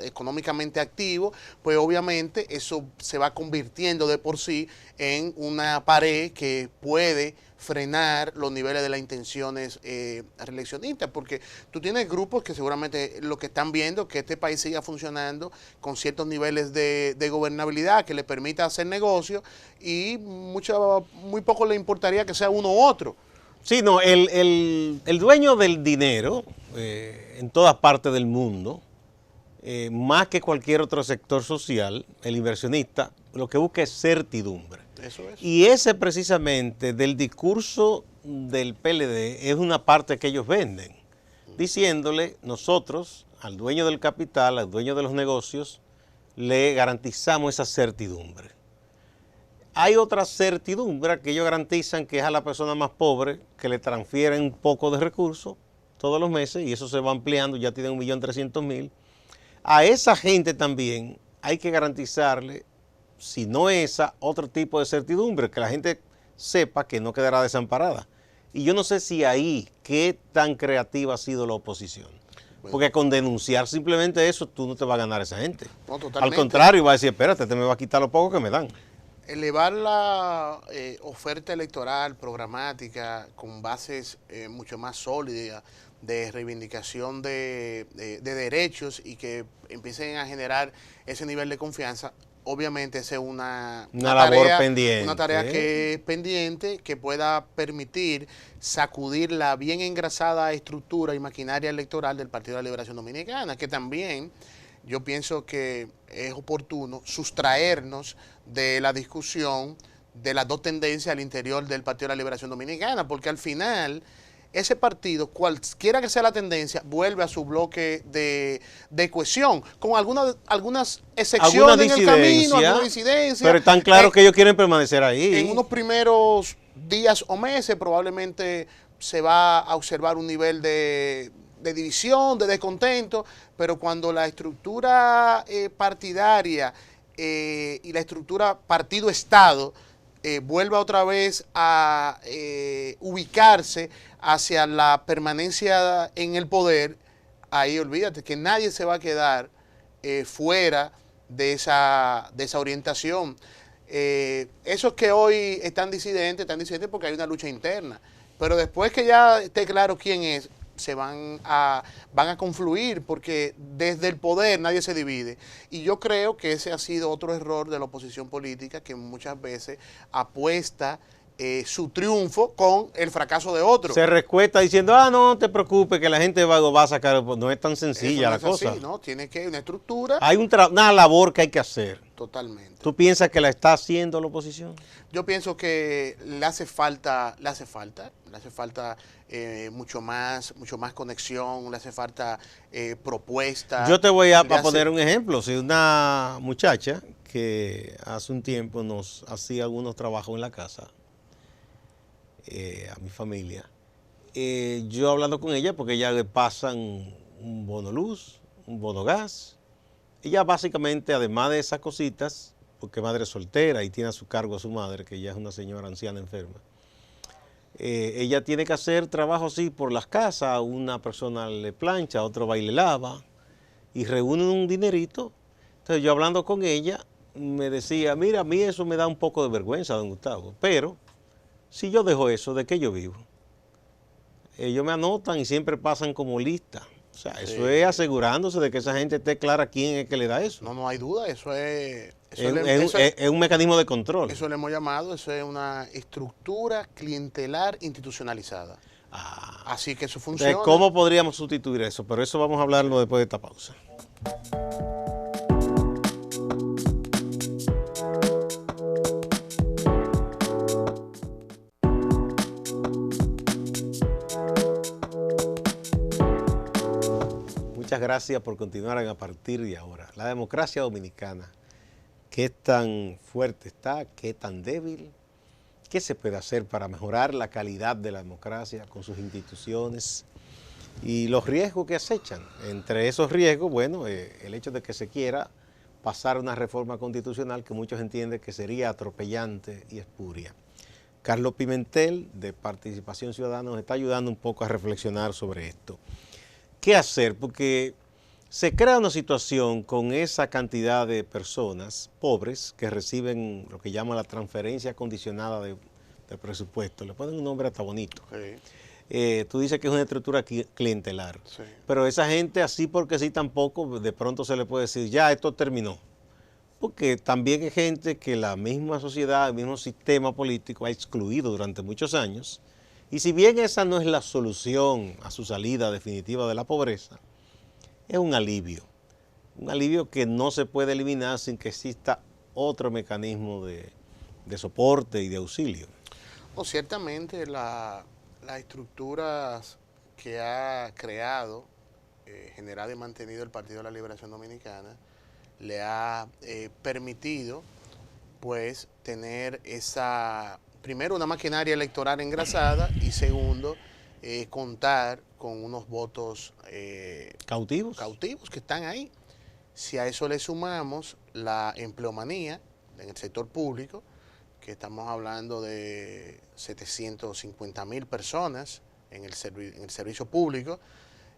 económicamente activos, pues obviamente eso se va convirtiendo de por sí en una pared que puede frenar los niveles de las intenciones reeleccionistas, porque tú tienes grupos que seguramente lo que están viendo que este país siga funcionando con ciertos niveles de gobernabilidad que le permita hacer negocios y muy poco le importaría que sea uno u otro. Sí, no, el dueño del dinero en todas partes del mundo, más que cualquier otro sector social, el inversionista, lo que busca es certidumbre. Eso es. Y ese precisamente del discurso del PLD es una parte que ellos venden, diciéndole nosotros al dueño del capital, al dueño de los negocios, le garantizamos esa certidumbre. Hay otra certidumbre que ellos garantizan, que es a la persona más pobre, que le transfieren un poco de recursos todos los meses y eso se va ampliando, ya tienen 1.300.000. A esa gente también hay que garantizarle, si no esa, otro tipo de certidumbre, que la gente sepa que no quedará desamparada. Y yo no sé si ahí, qué tan creativa ha sido la oposición. Bueno, porque con denunciar simplemente eso, tú no te vas a ganar a esa gente. No, totalmente. Al contrario, va a decir, espérate, te me va a quitar lo poco que me dan. Elevar la oferta electoral programática con bases mucho más sólidas de reivindicación de derechos y que empiecen a generar ese nivel de confianza, obviamente esa es una labor pendiente. Una tarea que es pendiente, que pueda permitir sacudir la bien engrasada estructura y maquinaria electoral del Partido de la Liberación Dominicana, que también yo pienso que es oportuno sustraernos de la discusión de las dos tendencias al interior del Partido de la Liberación Dominicana, porque al final ese partido, cualquiera que sea la tendencia, vuelve a su bloque de cohesión, con algunas excepciones en el camino, alguna disidencia. Pero están claros que ellos quieren permanecer ahí. En unos primeros días o meses probablemente se va a observar un nivel de división, de descontento, pero cuando la estructura partidaria y la estructura partido-estado vuelva otra vez a ubicarse hacia la permanencia en el poder, ahí olvídate que nadie se va a quedar fuera de esa orientación. Esos que hoy están disidentes porque hay una lucha interna. Pero después que ya esté claro quién es, se van a confluir, porque desde el poder nadie se divide. Y yo creo que ese ha sido otro error de la oposición política, que muchas veces apuesta su triunfo con el fracaso de otro. Se recuesta diciendo, no te preocupes, que la gente va a sacar. No es tan sencilla Eso no la es cosa. así, ¿no? Tiene que una estructura. Hay una labor que hay que hacer. Totalmente. ¿Tú piensas que la está haciendo la oposición? Yo pienso que le hace falta mucho más conexión, le hace falta propuesta. Yo te voy a poner un ejemplo. Si una muchacha que hace un tiempo nos hacía algunos trabajos en la casa, a mi familia, yo hablando con ella, porque ella le pasan un bono luz, un bono gas. Ella básicamente, además de esas cositas, porque es madre soltera y tiene a su cargo a su madre, que ya es una señora anciana enferma, ella tiene que hacer trabajo así por las casas, una persona le plancha, otro va y le lava, y reúnen un dinerito. Entonces yo hablando con ella, me decía, mira, a mí eso me da un poco de vergüenza, don Gustavo, pero si yo dejo eso, ¿de qué yo vivo? Ellos me anotan y siempre pasan como lista. O sea, eso es asegurándose de que esa gente esté clara quién es que le da eso. No hay duda, eso es un mecanismo de control. Eso le hemos llamado, eso es una estructura clientelar institucionalizada. Así que eso funciona. Entonces, ¿cómo podríamos sustituir eso? Pero eso vamos a hablarlo después de esta pausa. Muchas gracias por continuar a partir de ahora. La democracia dominicana, ¿qué tan fuerte está? ¿Qué tan débil? ¿Qué se puede hacer para mejorar la calidad de la democracia con sus instituciones? Y los riesgos que acechan. Entre esos riesgos, bueno, el hecho de que se quiera pasar una reforma constitucional que muchos entienden que sería atropellante y espuria. Carlos Pimentel, de Participación Ciudadana, nos está ayudando un poco a reflexionar sobre esto. ¿Qué hacer? Porque se crea una situación con esa cantidad de personas pobres que reciben lo que llaman la transferencia condicionada de presupuesto. Le ponen un nombre hasta bonito. Sí. Tú dices que es una estructura clientelar. Sí. Pero esa gente así porque sí tampoco, de pronto se le puede decir, ya esto terminó. Porque también hay gente que la misma sociedad, el mismo sistema político ha excluido durante muchos años. Y si bien esa no es la solución a su salida definitiva de la pobreza, es un alivio que no se puede eliminar sin que exista otro mecanismo de soporte y de auxilio. No, ciertamente las estructuras que ha creado, generado y mantenido el Partido de la Liberación Dominicana, le ha permitido pues tener primero, una maquinaria electoral engrasada y segundo, contar con unos votos cautivos que están ahí. Si a eso le sumamos la empleomanía en el sector público, que estamos hablando de 750,000 personas en el servicio público.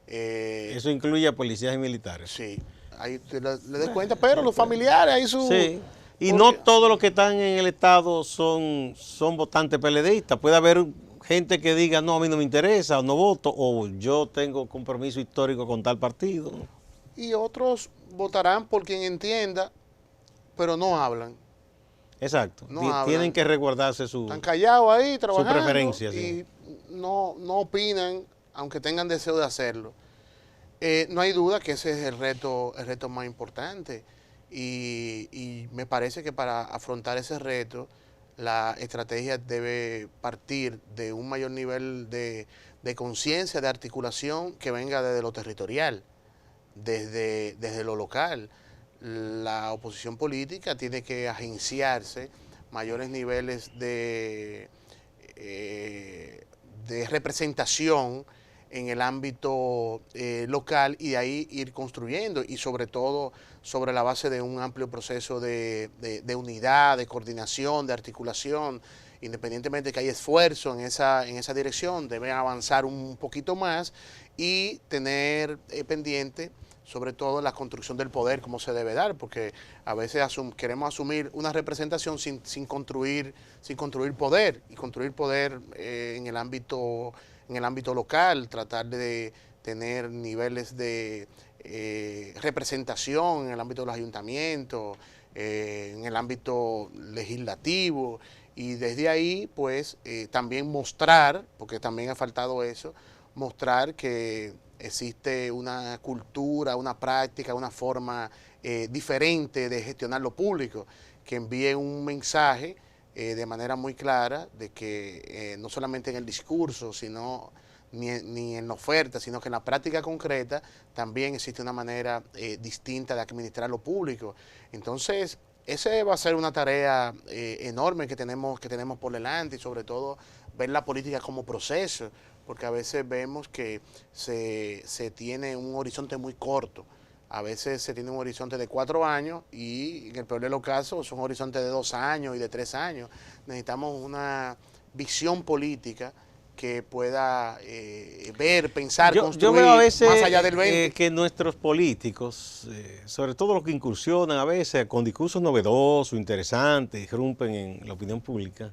Eso incluye a policías y militares. Sí, ahí le des cuenta, pero los familiares, ahí su... Sí. Y no todos los que están en el Estado son votantes PLDistas. Puede haber gente que diga, no, a mí no me interesa, o no voto, o yo tengo compromiso histórico con tal partido. Y otros votarán por quien entienda, pero no hablan. Exacto. Tienen que resguardarse están callados ahí, trabajando. Su preferencia. Y no opinan, aunque tengan deseo de hacerlo. No hay duda que ese es el reto más importante. Y me parece que para afrontar ese reto, la estrategia debe partir de un mayor nivel de conciencia, de articulación que venga desde lo territorial, desde lo local. La oposición política tiene que agenciarse mayores niveles de representación en el ámbito local y de ahí ir construyendo y sobre todo sobre la base de un amplio proceso de unidad, de coordinación, de articulación. Independientemente de que hay esfuerzo en esa dirección, deben avanzar un poquito más y tener pendiente sobre todo la construcción del poder, cómo se debe dar, porque a veces queremos asumir una representación sin construir poder, y construir poder en el ámbito local, tratar de tener niveles de representación en el ámbito de los ayuntamientos, en el ámbito legislativo, y desde ahí pues también mostrar, porque también ha faltado eso, mostrar que existe una cultura, una práctica, una forma diferente de gestionar lo público, que envíe un mensaje de manera muy clara de que no solamente en el discurso, sino ni en la oferta, sino que en la práctica concreta también existe una manera distinta de administrar lo público. Entonces, esa va a ser una tarea enorme que tenemos por delante, y sobre todo ver la política como proceso, porque a veces vemos que se tiene un horizonte muy corto. A veces se tiene un horizonte de 4 años y en el peor de los casos son horizontes de 2 años y de 3 años. Necesitamos una visión política que pueda pensar, construir yo veo a veces más allá del 20. Que nuestros políticos, sobre todo los que incursionan a veces con discursos novedosos, interesantes, irrumpen en la opinión pública,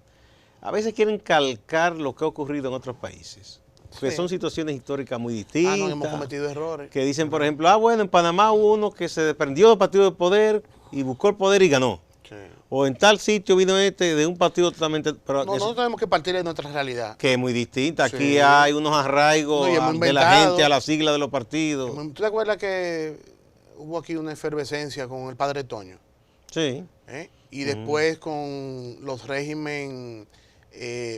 a veces quieren calcar lo que ha ocurrido en otros países. Porque son situaciones históricas muy distintas. No, hemos cometido errores. Que dicen, por ejemplo, bueno, en Panamá hubo uno que se desprendió del partido de poder y buscó el poder y ganó. Sí. O en tal sitio vino de un partido totalmente... Pero no tenemos que partir de nuestra realidad. Que es muy distinta. Aquí Sí. hay unos arraigos de la gente a la sigla de los partidos. ¿Tú te acuerdas que hubo aquí una efervescencia con el padre Toño? Sí. Y después con los regímenes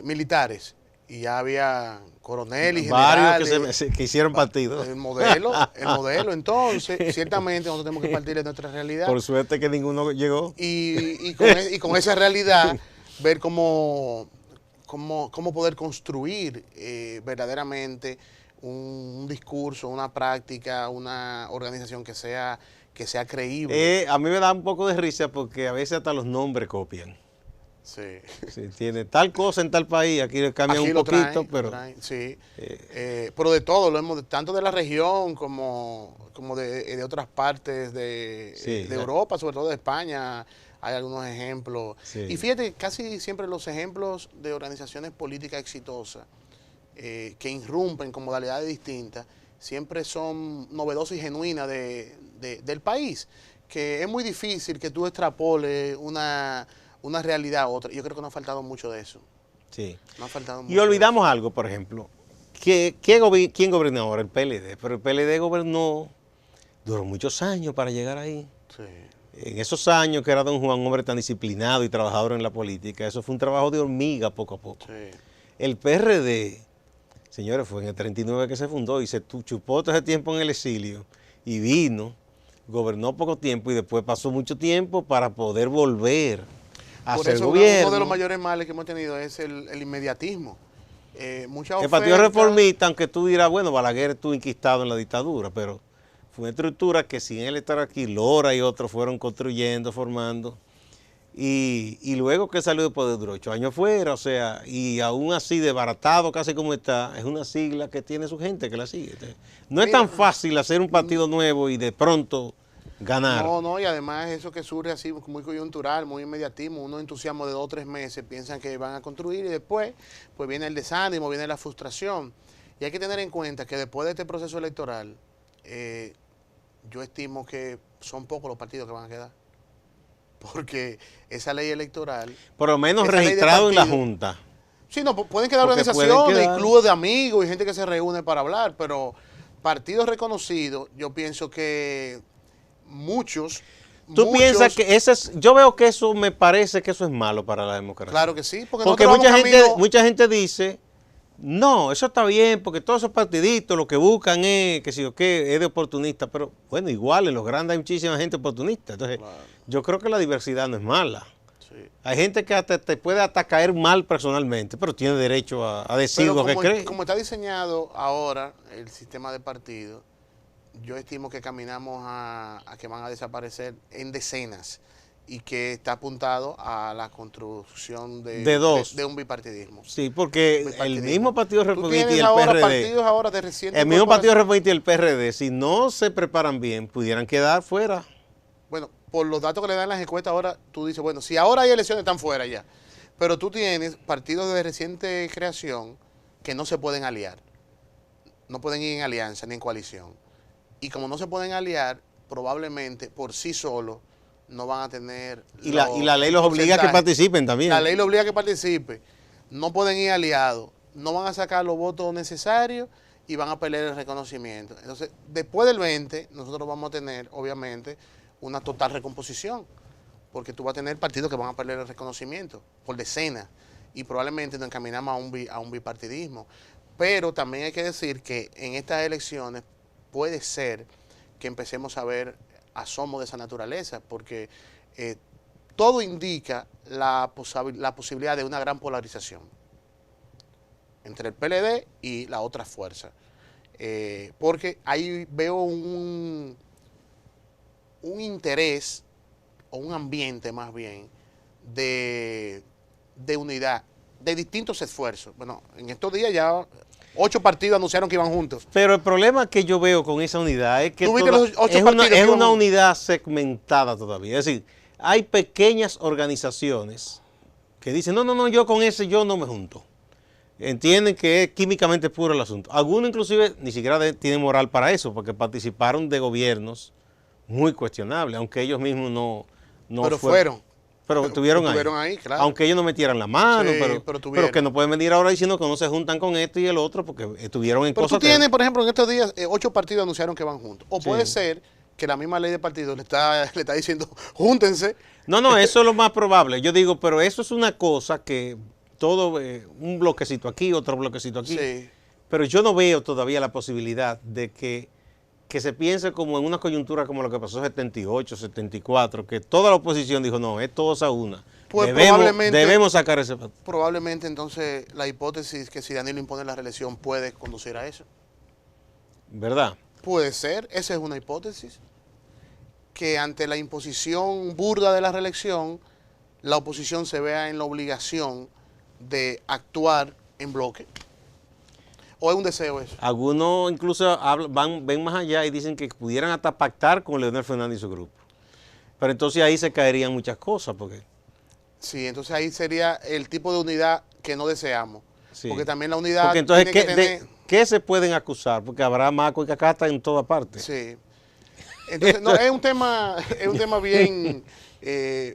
militares. Y ya había coroneles y generales. Varios que hicieron partido. El modelo. Entonces, ciertamente nosotros tenemos que partir de nuestra realidad. Por suerte que ninguno llegó. Y con esa realidad, ver cómo poder construir verdaderamente un discurso, una práctica, una organización que sea creíble. A mí me da un poco de risa porque a veces hasta los nombres copian. Sí. Sí, tiene tal cosa en tal país, aquí le cambian un poquito, pero... Sí. Pero de todo, tanto de la región como de otras partes de Europa, sobre todo de España, hay algunos ejemplos. Sí. Y fíjate, casi siempre los ejemplos de organizaciones políticas exitosas que irrumpen con modalidades distintas, siempre son novedosas y genuinas del país, que es muy difícil que tú extrapoles una realidad a otra. Yo creo que nos ha faltado mucho de eso. Sí. Nos ha faltado mucho y olvidamos algo, por ejemplo. ¿Quién gobierna ahora? El PLD. Pero el PLD duró muchos años para llegar ahí. Sí. En esos años que era don Juan, un hombre tan disciplinado y trabajador en la política, eso fue un trabajo de hormiga poco a poco. Sí. El PRD, señores, fue en el 39 que se fundó y se chupó todo ese tiempo en el exilio y vino, gobernó poco tiempo y después pasó mucho tiempo para poder volver a Por hacer eso gobierno. uno de los mayores males que hemos tenido es el inmediatismo. El Partido Reformista, aunque tú dirás, bueno, Balaguer estuvo enquistado en la dictadura, pero fue una estructura que sin él estar aquí, Lora y otros fueron construyendo, formando. Y luego que salió de poder duró 8 años fuera, o sea, y aún así desbaratado casi como está, es una sigla que tiene su gente que la sigue. Entonces, no es tan fácil hacer un partido nuevo y de pronto ganar. No, y además eso que surge así muy coyuntural, muy inmediatismo, uno entusiasmo de 2 o 3 meses, piensan que van a construir y después pues viene el desánimo, viene la frustración. Y hay que tener en cuenta que después de este proceso electoral, yo estimo que son pocos los partidos que van a quedar. Porque esa ley electoral... Por lo menos registrado en la Junta. Sí, no, pueden quedar organizaciones, y clubes de amigos y gente que se reúne para hablar, pero partidos reconocidos, yo pienso que muchos... ¿Tú piensas que yo veo que eso me parece que eso es malo para la democracia? Claro que sí, porque mucha gente dice, no, eso está bien, porque todos esos partiditos lo que buscan es, que si o qué, es de oportunista, pero bueno, igual en los grandes hay muchísima gente oportunista, entonces yo creo que la diversidad no es mala. Sí. Hay gente que hasta te puede hasta caer mal personalmente, pero tiene derecho a decir lo que cree. Como está diseñado ahora el sistema de partidos, yo estimo que caminamos a que van a desaparecer en decenas y que está apuntado a la construcción De dos. de un bipartidismo. Sí, porque el Bipartidismo. mismo Partido Tú Reformista y tienes el ahora PRD, partidos ahora de reciente el mismo Partido incorporación. Reformista y el PRD, si no se preparan bien, pudieran quedar fuera. Bueno, por los datos que le dan las encuestas ahora, tú dices, bueno, si ahora hay elecciones, están fuera ya. Pero tú tienes partidos de reciente creación que no se pueden aliar. No pueden ir en alianza ni en coalición. Y como no se pueden aliar, probablemente por sí solos no van a tener... Y la ley los obliga a que participen también. La ley los obliga a que participen. No pueden ir aliados. No van a sacar los votos necesarios y van a perder el reconocimiento. Entonces, después del 20, nosotros vamos a tener, obviamente, una total recomposición. Porque tú vas a tener partidos que van a perder el reconocimiento por decenas. Y probablemente nos encaminamos a un bipartidismo. Pero también hay que decir que en estas elecciones puede ser que empecemos a ver asomos de esa naturaleza, porque todo indica la posibilidad de una gran polarización entre el PLD y la otra fuerza. Porque ahí veo un interés, o un ambiente más bien, de unidad, de distintos esfuerzos. Bueno, en estos días ya 8 partidos anunciaron que iban juntos. Pero el problema que yo veo con esa unidad es que es una unidad segmentada todavía. Es decir, hay pequeñas organizaciones que dicen, no, yo con ese yo no me junto. Entienden que es químicamente puro el asunto. Algunos inclusive ni siquiera tienen moral para eso, porque participaron de gobiernos muy cuestionables, aunque ellos mismos no pero fueron. Pero estuvieron ahí, claro. Aunque ellos no metieran la mano, Sí, pero que no pueden venir ahora diciendo que no se juntan con esto y el otro, porque estuvieron en pero cosas. Tú tienes, por ejemplo, en estos días, 8 partidos anunciaron que van juntos. O puede Sí. ser que la misma ley de partidos le está diciendo, júntense. No, eso es lo más probable. Yo digo, pero eso es una cosa que todo, un bloquecito aquí, otro bloquecito aquí. Sí. Pero yo no veo todavía la posibilidad de que se piense como en una coyuntura como lo que pasó en 78, 74, que toda la oposición dijo, no, es todos a una. Pues debemos sacar ese... Probablemente entonces la hipótesis que si Danilo impone la reelección puede conducir a eso. ¿Verdad? Puede ser, esa es una hipótesis. Que ante la imposición burda de la reelección, la oposición se vea en la obligación de actuar en bloque. ¿O es un deseo eso? Algunos incluso ven más allá y dicen que pudieran hasta pactar con Leonel Fernández y su grupo. Pero entonces ahí se caerían muchas cosas, porque... Sí, entonces ahí sería el tipo de unidad que no deseamos. Sí. Porque también la unidad porque entonces, tiene que tener... ¿qué se pueden acusar? Porque habrá maco y cacata en toda parte. Sí. Entonces, no, es un tema bien,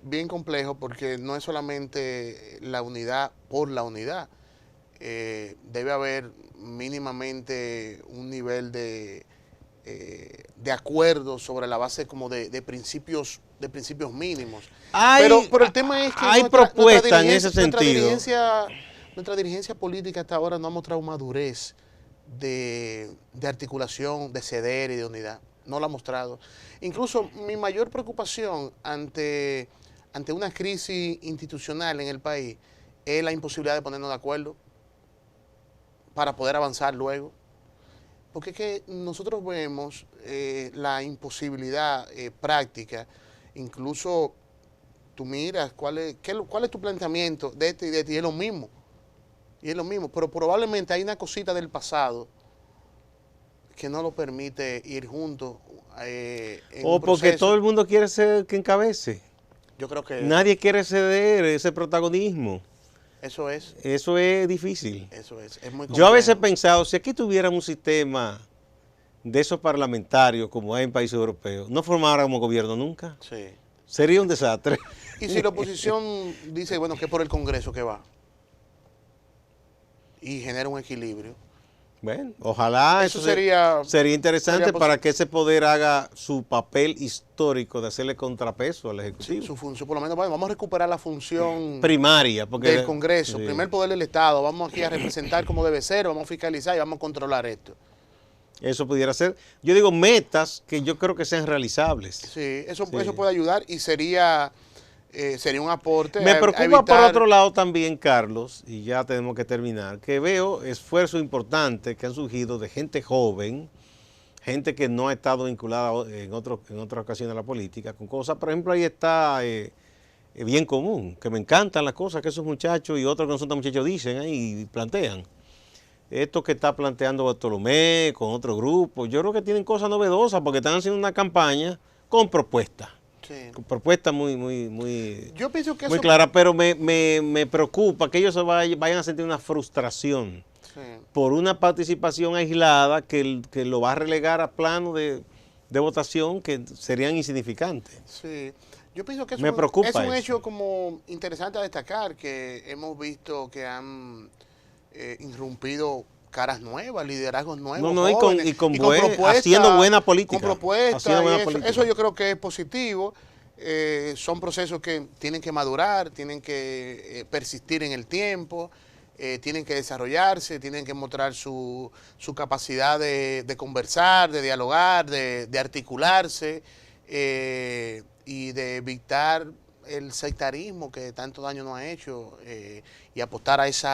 bien complejo, porque no es solamente la unidad por la unidad. Debe haber mínimamente un nivel de acuerdo sobre la base como de principios mínimos. Pero el tema es que hay propuestas en ese sentido. Nuestra dirigencia política hasta ahora no ha mostrado madurez de articulación, de ceder y de unidad. No la ha mostrado. Incluso mi mayor preocupación ante una crisis institucional en el país es la imposibilidad de ponernos de acuerdo para poder avanzar luego. Porque es que nosotros vemos la imposibilidad práctica. Incluso tú miras cuál es tu planteamiento de este y de este, y es lo mismo. Y es lo mismo. Pero probablemente hay una cosita del pasado que no lo permite ir juntos. O porque todo el mundo quiere ser que encabece. Yo creo que... Nadie quiere ceder ese protagonismo. Eso es. Eso es difícil. Eso es muy complejo. Yo a veces he pensado, si aquí tuviéramos un sistema de esos parlamentarios como hay en países europeos, no formáramos gobierno nunca. Sí. Sería un desastre. Y si la oposición dice, bueno, que es por el Congreso que va y genera un equilibrio. Bueno, ojalá eso sería interesante para que ese poder haga su papel histórico de hacerle contrapeso al Ejecutivo. Sí, su función, por lo menos, vamos a recuperar la función primaria del Congreso, sí. Primer poder del Estado. Vamos aquí a representar como debe ser, vamos a fiscalizar y vamos a controlar esto. Eso pudiera ser, yo digo, metas que yo creo que sean realizables. Sí, eso puede ayudar y sería un aporte. Me preocupa por otro lado también, Carlos, y ya tenemos que terminar, que veo esfuerzos importantes que han surgido de gente joven, gente que no ha estado vinculada en otras ocasiones a la política, con cosas, por ejemplo, ahí está bien común, que me encantan las cosas que esos muchachos y otros que no son tan muchachos dicen ahí y plantean. Esto que está planteando Bartolomé con otro grupo, yo creo que tienen cosas novedosas porque están haciendo una campaña con propuestas. Sí. Con propuestas muy Yo pienso que muy eso... claras, pero me preocupa que ellos vayan a sentir una frustración Sí. por una participación aislada que lo va a relegar a plano de votación que serían insignificantes. Sí, yo pienso que Me preocupa es un eso. hecho como interesante a destacar, que hemos visto que han irrumpido caras nuevas, liderazgos nuevos, No, jóvenes, y con propuestas, haciendo buena política. con propuestas, Haciendo buena y política. eso yo creo que es positivo. Son procesos que tienen que madurar, tienen que persistir en el tiempo, tienen que desarrollarse, tienen que mostrar su capacidad de conversar, de dialogar, de articularse y de evitar el sectarismo que tanto daño nos ha hecho y apostar a ese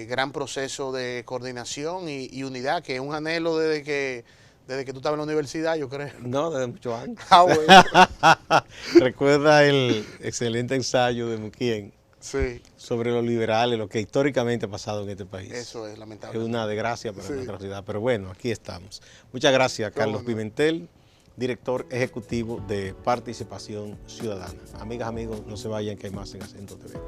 gran proceso de coordinación y unidad, que es un anhelo desde que tú estabas en la universidad, yo creo. No, desde mucho antes. Ah, bueno. Recuerda el excelente ensayo de Muquien Sí, sobre los liberales, lo que históricamente ha pasado en este país. eso es lamentable. Es una desgracia para Sí. nuestra sociedad, pero bueno, aquí estamos. Muchas gracias, Carlos no? Pimentel, director ejecutivo de Participación Ciudadana. Amigas, amigos, no se vayan, que hay más en Acento TV.